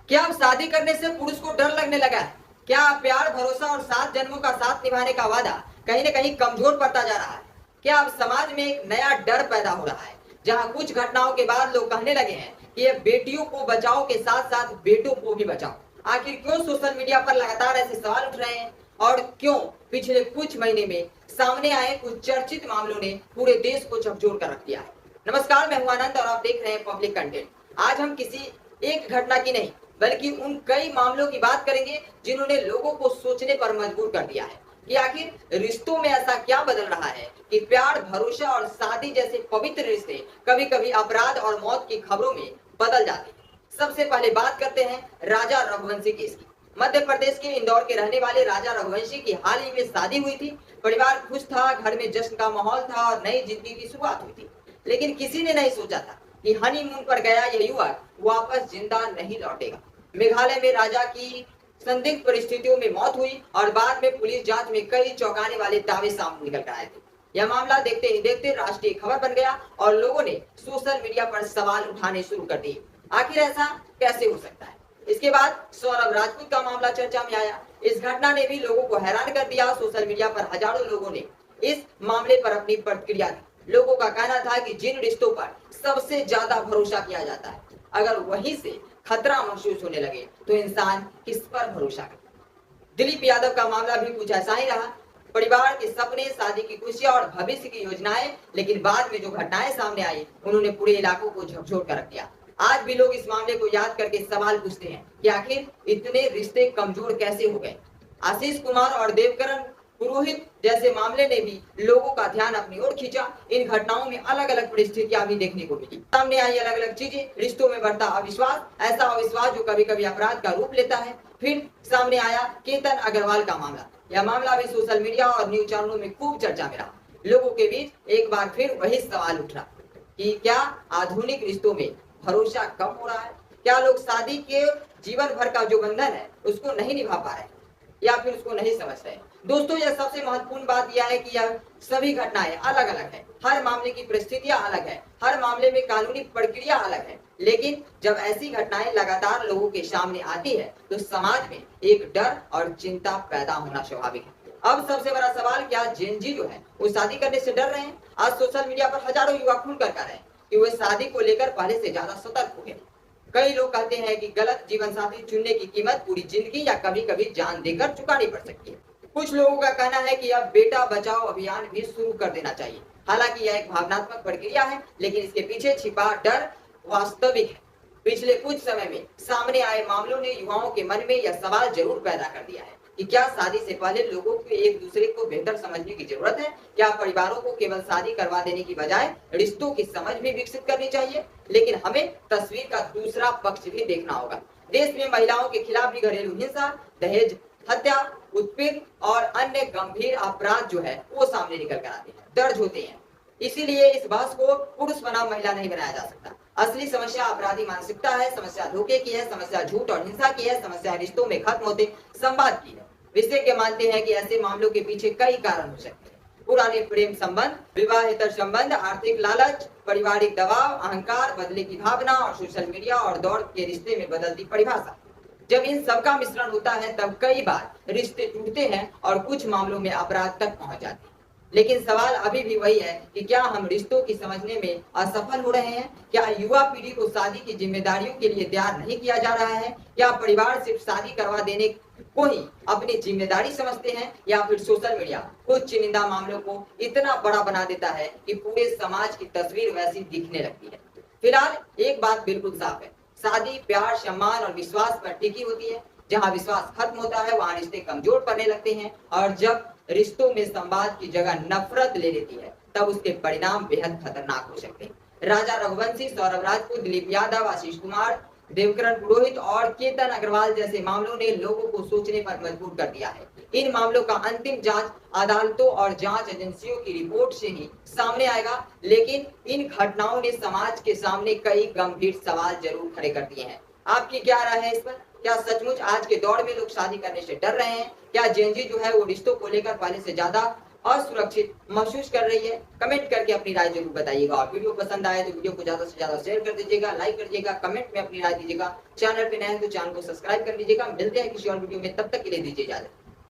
क्या अब शादी करने से पुरुष को डर लगने लगा है? क्या अब प्यार, भरोसा और 7 जन्मों का साथ निभाने का वादा कहीं न कहीं कमजोर पड़ता जा रहा है? क्या अब समाज में एक नया डर पैदा हो रहा है, जहां कुछ घटनाओं के बाद लोग कहने लगे हैं कि ये बेटियों को बचाओ के साथ-साथ बेटों को भी बचाओ? आखिर क्यों सोशल मीडिया पर लगातार ऐसे सवाल उठ रहे हैं और क्यों पिछले कुछ महीने में सामने आए कुछ चर्चित मामलों ने पूरे देश को झकझोर कर रख दिया है? नमस्कार, मैं हूं आनंद और आप देख रहे हैं पब्लिक कंटेंट। आज हम किसी एक घटना की नहीं बल्कि उन कई मामलों की बात करेंगे जिन्होंने लोगों को सोचने पर मजबूर कर दिया है कि आखिर रिश्तों में ऐसा क्या बदल रहा है कि प्यार, भरोसा और शादी जैसे पवित्र रिश्ते कभी-कभी अपराध और मौत की खबरों में बदल जाते हैं। सबसे पहले बात करते हैं राजा रघुवंशी केस की। मध्य प्रदेश के इंदौर के रहने वाले राजा रघुवंशी की हाल ही में शादी हुई थी। परिवार खुश था, घर में जश्न का माहौल था और नई जिंदगी की शुरुआत हुई थी। लेकिन किसी ने नहीं सोचा था कि हनीमून पर गया यह युवक वापस जिंदा नहीं लौटेगा। मेघालय में राजा की संदिग्ध परिस्थितियों में मौत हुई और बाद में पुलिस जांच में कई चौंकाने वाले दावे सामने निकल कर आए थे। यह मामला देखते ही देखते राष्ट्रीय खबर बन गया और लोगों ने सोशल मीडिया पर सवाल उठाने शुरू कर दिए। आखिर ऐसा कैसे हो सकता है? इसके बाद सौरभ राजपूत का मामला चर्चा में आया। इस घटना ने भी लोगों को हैरान कर दिया। सोशल मीडिया पर हजारों लोगों ने इस मामले पर अपनी प्रतिक्रिया दी। लोगों का कहना था कि जिन रिश्तों पर सबसे ज्यादा भरोसा किया जाता है, अगर वहीं से खतरा महसूस होने लगे तो इंसान किस पर भरोसा करे? दिलीप यादव का मामला भी कुछ ऐसा ही रहा। परिवार के सपने, शादी की खुशियां और भविष्य की योजनाएं, लेकिन बाद में जो घटनाएं सामने आई उन्होंने पूरे इलाकों को झकझोर कर रख दिया। आज भी लोग इस मामले को याद करके सवाल पूछते हैं कि आखिर इतने रिश्ते कमजोर कैसे हो गए? आशीष कुमार और देवकरण पुरोहित जैसे मामले ने भी लोगों का ध्यान अपनी ओर खींचा। इन घटनाओं में अलग अलग परिस्थितियां भी देखने को मिली। सामने आई अलग अलग चीजें, रिश्तों में बढ़ता अविश्वास, ऐसा अविश्वास जो कभी कभी अपराध का रूप लेता है। फिर सामने आया केतन अग्रवाल का मामला। यह मामला भी सोशल मीडिया और न्यूज चैनलों में खूब चर्चा में रहा। लोगों के बीच एक बार फिर वही सवाल उठ रहा कि क्या आधुनिक रिश्तों में भरोसा कम हो रहा है? क्या लोग शादी के जीवन भर का जो बंधन है उसको नहीं निभा पा रहे या फिर उसको नहीं समझ रहे? दोस्तों, यह सबसे महत्वपूर्ण बात यह है कि यह सभी घटनाएं अलग अलग है। हर मामले की परिस्थितियां अलग है, हर मामले में कानूनी प्रक्रिया अलग है। लेकिन जब ऐसी घटनाएं लगातार लोगों के सामने आती है तो समाज में एक डर और चिंता पैदा होना स्वाभाविक है। अब सबसे बड़ा सवाल, क्या जेनजी जो है वो शादी करने से डर रहे हैं? आज सोशल मीडिया पर हजारों युवा खुलकर कह रहे हैं कि वे शादी को लेकर पहले से ज्यादा सतर्क हो गए। कई लोग कहते हैं कि गलत जीवन साथी चुनने की कीमत पूरी जिंदगी या कभी कभी जान देकर चुकानी पड़ सकती है। कुछ लोगों का कहना है कि अब बेटा बचाओ अभियान भी शुरू कर देना चाहिए। हालांकि यह एक भावनात्मक प्रक्रिया है, लेकिन इसके पीछे छिपा डर वास्तविक है। पिछले कुछ समय में सामने आए मामलों ने युवाओं के मन में यह सवाल जरूर पैदा कर दिया है कि क्या शादी से पहले लोगों को एक दूसरे को बेहतर समझने की जरूरत है? क्या परिवारों को केवल शादी करवा देने की बजाय रिश्तों की समझ भी विकसित करनी चाहिए? लेकिन हमें तस्वीर का दूसरा पक्ष भी देखना होगा। देश में महिलाओं के खिलाफ भी घरेलू हिंसा, दहेज, हत्या, उत्पीड़न और अन्य गंभीर अपराध जो है वो सामने निकल कर आते हैं, दर्ज होते हैं। इसीलिए इस बहस को पुरुष बनाम महिला नहीं बनाया जा सकता। असली समस्या अपराधी मानसिकता है, समस्या धोखे की है, समस्या झूठ और हिंसा की है, समस्या रिश्तों में खत्म होते संवाद की है। विशेषज्ञ मानते हैं कि ऐसे मामलों के पीछे कई कारण हो सकते हैं। पुराने प्रेम संबंध, विवाहेतर संबंध, आर्थिक लालच, पारिवारिक दबाव, अहंकार, बदले की भावना और सोशल मीडिया और दौड़ के रिश्ते में बदलती परिभाषा। जब इन सबका मिश्रण होता है तब कई बार रिश्ते टूटते हैं और कुछ मामलों में अपराध तक पहुंच जाते हैं। लेकिन सवाल अभी भी वही है कि क्या हम रिश्तों की समझने में असफल हो रहे हैं? क्या युवा पीढ़ी को शादी की जिम्मेदारियों के लिए तैयार नहीं किया जा रहा है? क्या परिवार सिर्फ शादी करवा देने को ही अपनी जिम्मेदारी समझते हैं? या फिर सोशल मीडिया कुछ चुनिंदा मामलों को इतना बड़ा बना देता है कि पूरे समाज की तस्वीर वैसी दिखने लगती है? फिलहाल एक बात बिल्कुल साफ है, शादी प्यार, सम्मान और विश्वास पर टिकी होती है। जहाँ विश्वास खत्म होता है वहाँ रिश्ते कमजोर पड़ने लगते हैं और जब रिश्तों में संवाद की जगह नफरत ले लेती है तब उसके परिणाम बेहद खतरनाक हो सकते हैं। राजा रघुवंशी, सौरभ राजपूत, दिलीप यादव, आशीष कुमार, देवकरण पुरोहित और केतन अग्रवाल जैसे मामलों ने लोगों को सोचने पर मजबूर कर दिया है। इन मामलों का अंतिम जांच अदालतों और जांच एजेंसियों की रिपोर्ट से ही सामने आएगा। लेकिन इन घटनाओं ने समाज के सामने कई गंभीर सवाल जरूर खड़े कर दिए हैं। आपकी क्या राय है इस पर? क्या सचमुच आज के दौर में लोग शादी करने से डर रहे हैं? क्या जेनजी जो है वो रिश्तों को लेकर पहले से ज्यादा और सुरक्षित महसूस कर रही है? कमेंट करके अपनी राय जरूर बताइएगा। और वीडियो पसंद आए तो वीडियो को ज्यादा से ज्यादा शेयर कर दीजिएगा, लाइक कर दीजिएगा, कमेंट में अपनी राय दीजिएगा। चैनल पे नए हैं तो चैनल को सब्सक्राइब कर लीजिएगा। मिलते हैं किसी और वीडियो में, तब तक के लिए दीजिए इजाजत।